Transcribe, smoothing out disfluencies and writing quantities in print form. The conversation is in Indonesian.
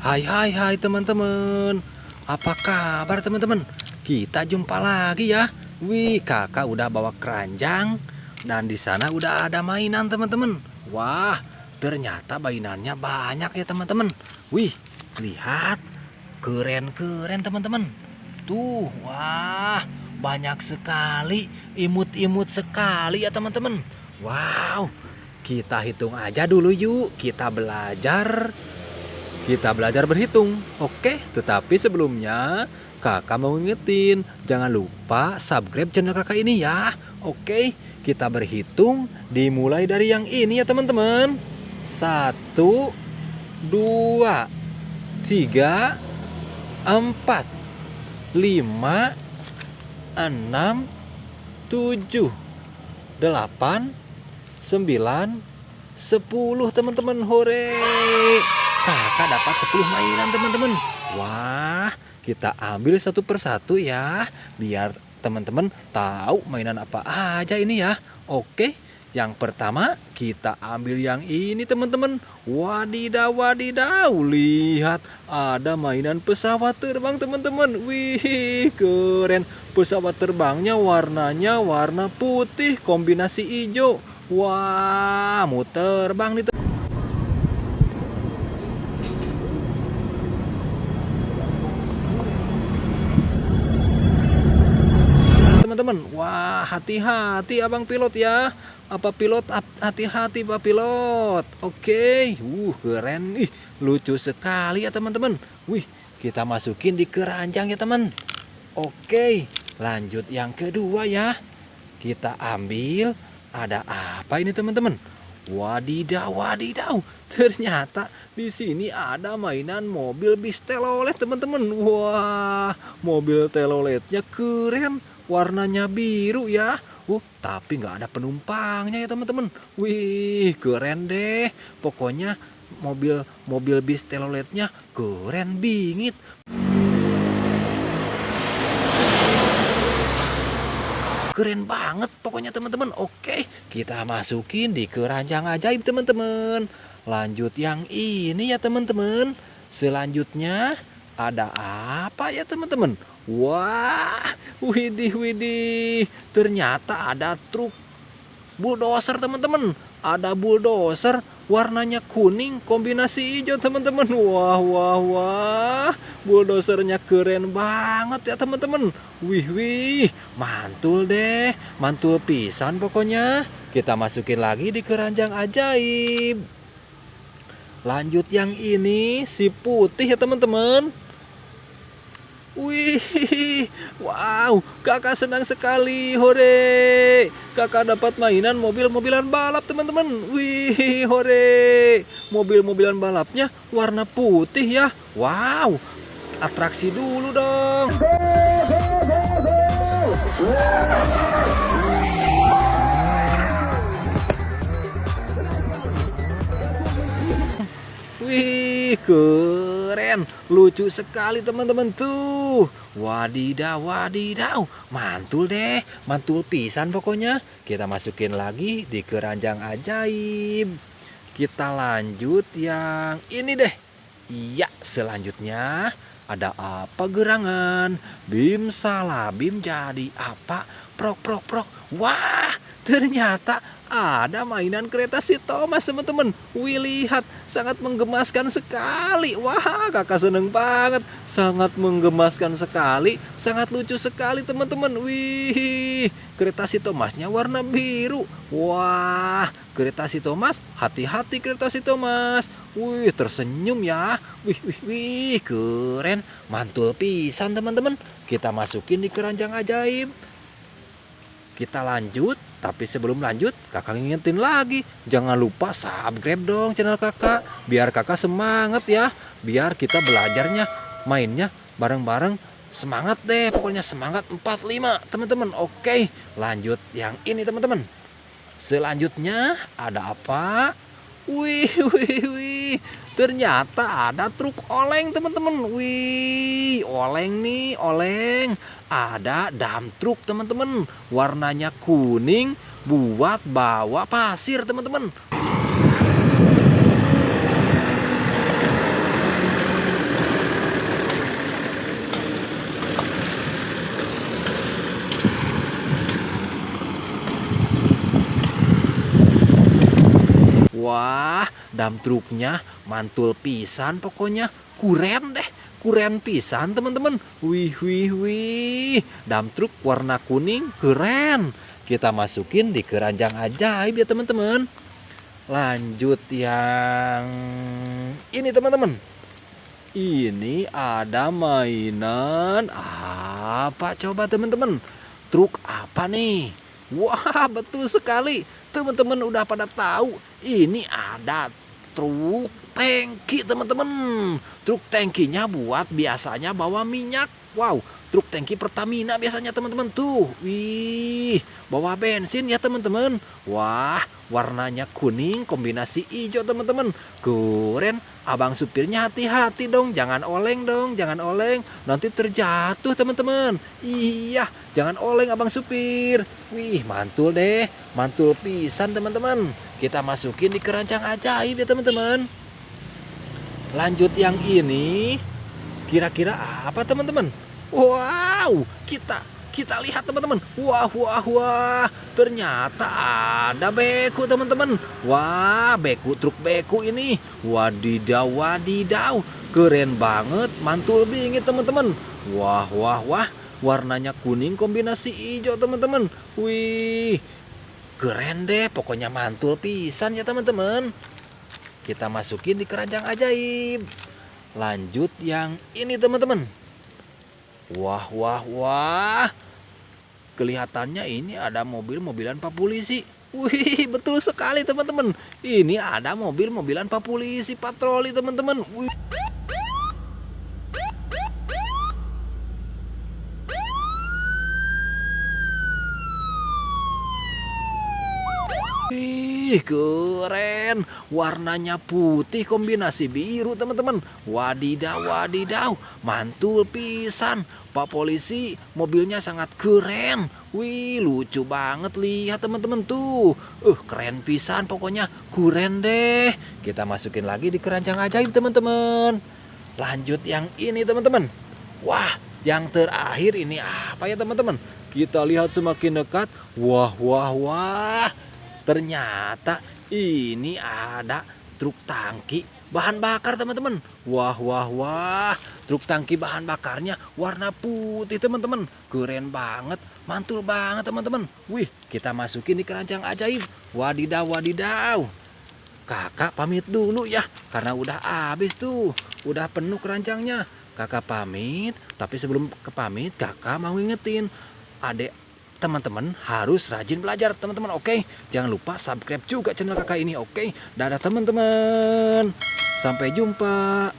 Hai teman-teman. Apa kabar teman-teman? Kita jumpa lagi ya. Wih, kakak udah bawa keranjang dan di sana udah ada mainan teman-teman. Wah, ternyata mainannya banyak ya teman-teman. Wih, lihat. Keren-keren teman-teman. Tuh, wah, banyak sekali, imut-imut sekali ya teman-teman. Wow, kita hitung aja dulu yuk. Kita belajar berhitung. Oke, tetapi sebelumnya kakak mau ngingetin, jangan lupa subscribe channel kakak ini ya. Oke, kita berhitung dimulai dari yang ini ya teman-teman. 1, 2, 3, 4, 5, 6, 7, 8, 9, 10 teman-teman. Hore, kakak dapat 10 mainan teman-teman. Wah, kita ambil satu persatu ya, biar teman-teman tahu mainan apa aja ini ya. Oke, yang pertama kita ambil yang ini teman-teman. Wadidaw, wadidaw, lihat ada mainan pesawat terbang teman-teman. Wih, keren. Pesawat terbangnya warnanya warna putih kombinasi hijau. Wah, mau terbang nih teman-teman. Wah, hati-hati abang pilot ya. Apa pilot? Hati-hati pak pilot. Oke, keren. Ih, lucu sekali ya teman-teman. Wih, kita masukin di keranjang ya teman. Oke, lanjut yang kedua ya. Kita ambil, ada apa ini teman-teman? Wadidaw, wadidaw. Ternyata di sini ada mainan mobil bis telolet teman-teman. Wah, mobil teloletnya keren. Warnanya biru ya. Tapi nggak ada penumpangnya ya teman-teman. Wih, keren deh. Pokoknya mobil bis teloletnya keren bingit. Keren banget pokoknya teman-teman. Oke, kita masukin di keranjang ajaib teman-teman. Lanjut yang ini ya teman-teman. Selanjutnya ada apa ya teman-teman? Wah, widih. Ternyata ada truk bulldozer teman-teman. Ada bulldozer warnanya kuning kombinasi hijau teman-teman. Wah. Bulldozernya keren banget ya teman-teman. Wih, mantul deh. Mantul pisan pokoknya. Kita masukin lagi di keranjang ajaib. Lanjut yang ini si putih ya teman-teman. Wih, wow, kakak senang sekali. Hore, kakak dapat mainan mobil-mobilan balap teman-teman. Wih, hore, mobil-mobilan balapnya warna putih ya. Wow, atraksi dulu dong. Wih, keren, lucu sekali teman-teman tuh. Wadidaw, mantul deh, mantul pisan pokoknya. Kita masukin lagi di keranjang ajaib. Kita lanjut yang ini deh. Iya, selanjutnya ada apa gerangan? Bim salah bim jadi apa? Prok. Wah, ternyata ada mainan kereta si Thomas teman-teman. Wih, lihat, sangat menggemaskan sekali. Wah, kakak seneng banget. Sangat menggemaskan sekali, sangat lucu sekali teman-teman. Wih, kereta si Thomasnya warna biru. Wah, kereta si Thomas, hati-hati kereta si Thomas. Wih, tersenyum ya. Wih, keren. Mantul pisan teman-teman. Kita masukin di keranjang ajaib. Kita lanjut, tapi sebelum lanjut kakak ngingetin lagi, jangan lupa subscribe dong channel kakak, biar kakak semangat ya, biar kita belajarnya, mainnya bareng-bareng. Semangat deh, pokoknya semangat 45 teman-teman. Oke, lanjut yang ini teman-teman. Selanjutnya ada apa? Wih, ternyata ada truk oleng teman-teman. Wih, oleng. Ada dump truk teman-teman. Warnanya kuning buat bawa pasir teman-teman. Dam truknya mantul pisan pokoknya. Kuren deh. Kuren pisan teman-teman. Wih wih wih. Dam truk warna kuning keren. Kita masukin di keranjang ajaib ya teman-teman. Lanjut yang ini teman-teman. Ini ada mainan apa coba teman-teman? Truk apa nih? Wah, betul sekali. Teman-teman udah pada tahu. Ini ada truk tangki teman-teman. Truk tangkinya buat biasanya bawa minyak. Wow, truk tangki Pertamina biasanya teman-teman tuh. Wih, bawa bensin ya teman-teman. Wah, warnanya kuning kombinasi hijau teman-teman. Keren. Abang supirnya hati-hati dong, jangan oleng dong, jangan oleng. Nanti terjatuh teman-teman. Iya, jangan oleng abang supir. Wih, mantul deh, mantul pisan teman-teman. Kita masukin di keranjang ajaib ya teman-teman. Lanjut yang ini, kira-kira apa teman-teman? Wow, kita lihat teman-teman. Wah wah wah, ternyata ada beku teman-teman. Wah, beku, truk beku ini. Wadidaw wadidaw, keren banget, mantul bingit teman-teman. Wah wah wah, warnanya kuning kombinasi hijau teman-teman. Wih, keren deh, pokoknya mantul pisan ya teman-teman. Kita masukin di keranjang ajaib. Lanjut yang ini teman-teman. Wah wah wah, kelihatannya ini ada mobil-mobilan Pak Polisi. Wih, betul sekali teman-teman. Ini ada mobil-mobilan Pak Polisi patroli teman-teman. Wih. Wih, keren. Warnanya putih kombinasi biru teman-teman. Wadidaw wadidaw, mantul pisan. Pak Polisi mobilnya sangat keren. Wih, lucu banget, lihat teman-teman tuh. Keren pisan pokoknya, keren deh. Kita masukin lagi di keranjang ajaib teman-teman. Lanjut yang ini teman-teman. Wah, yang terakhir ini apa ya teman-teman? Kita lihat semakin dekat. Wah wah wah, ternyata ini ada truk tangki bahan bakar teman-teman. Wah wah wah, truk tangki bahan bakarnya warna putih teman-teman. Keren banget, mantul banget teman-teman. Wih, kita masukin di keranjang ajaib. Wadidaw wadidaw. Kakak pamit dulu ya, karena udah habis tuh. Udah penuh keranjangnya. Kakak pamit, tapi sebelum pamit kakak mau ingetin adek teman-teman harus rajin belajar teman-teman, oke? Jangan lupa subscribe juga channel kakak ini, oke? Dadah teman-teman, sampai jumpa.